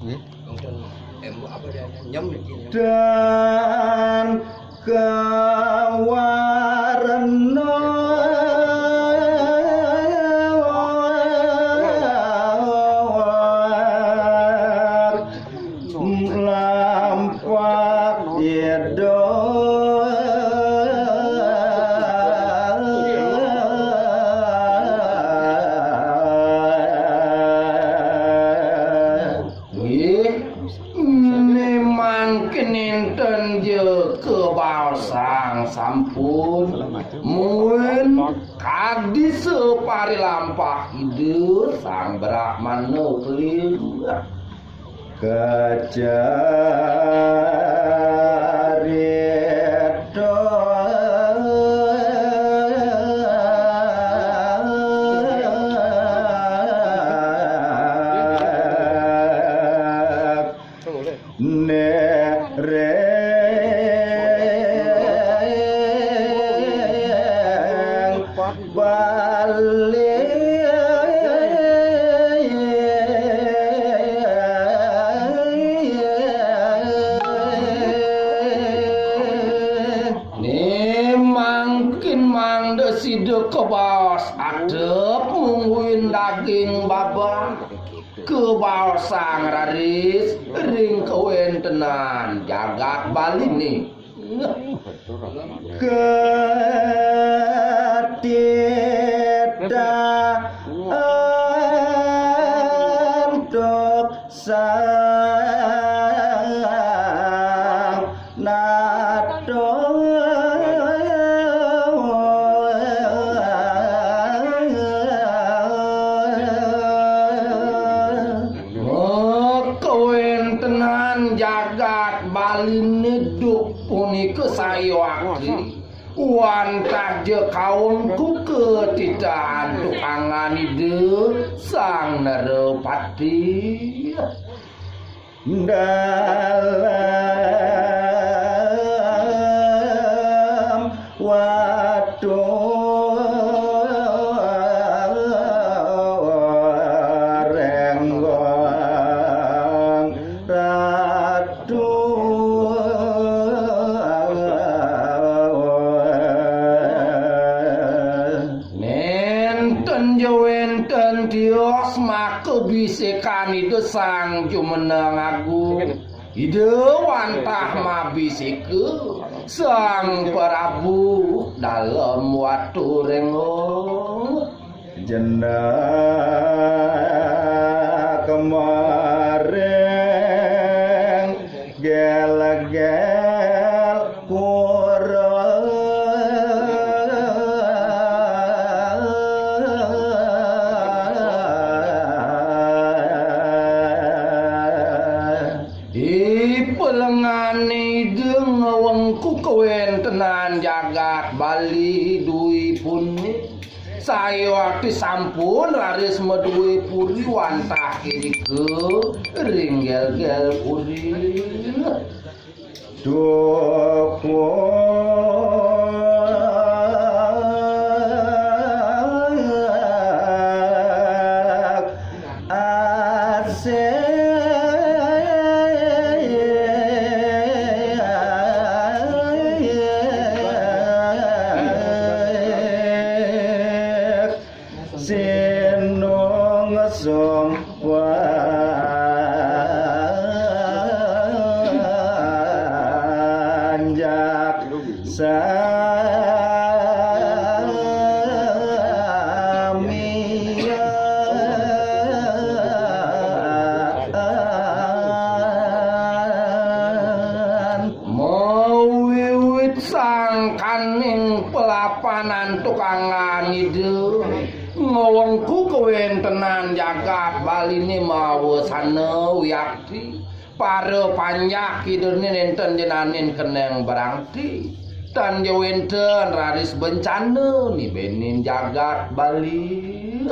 Dan kawarna lampak yedo sampun muen kadi separi lampah hidup sang Brahmana keliru kejaredo nere kebaos adep mungguin daging babang kebaos sang raris ring kewentenan jagat Bali nih ketida untuk sang nado jagat Bali neduk punika sayawaki wantah je kaunku ketidaan tukangani de sang Nerepati dalam waduh Dios maka bisikan itu sang jumeneng agung ide wantah mabisiku sang Prabu dalam watu rengo jendak kemarin gel-gel pura pelengane deng wengku kewentenan jagat Bali dui pun saya waktu sampun raris medui puri wantah kiri ke ringgel-gel puri doko pelapanan tukangan ide ngawengku kewentenan jagat Bali ini mau sana wiyakti para panjak kidurni nenten jenanin keneng berangti tan jawenten raris bencana nih benin jagat Bali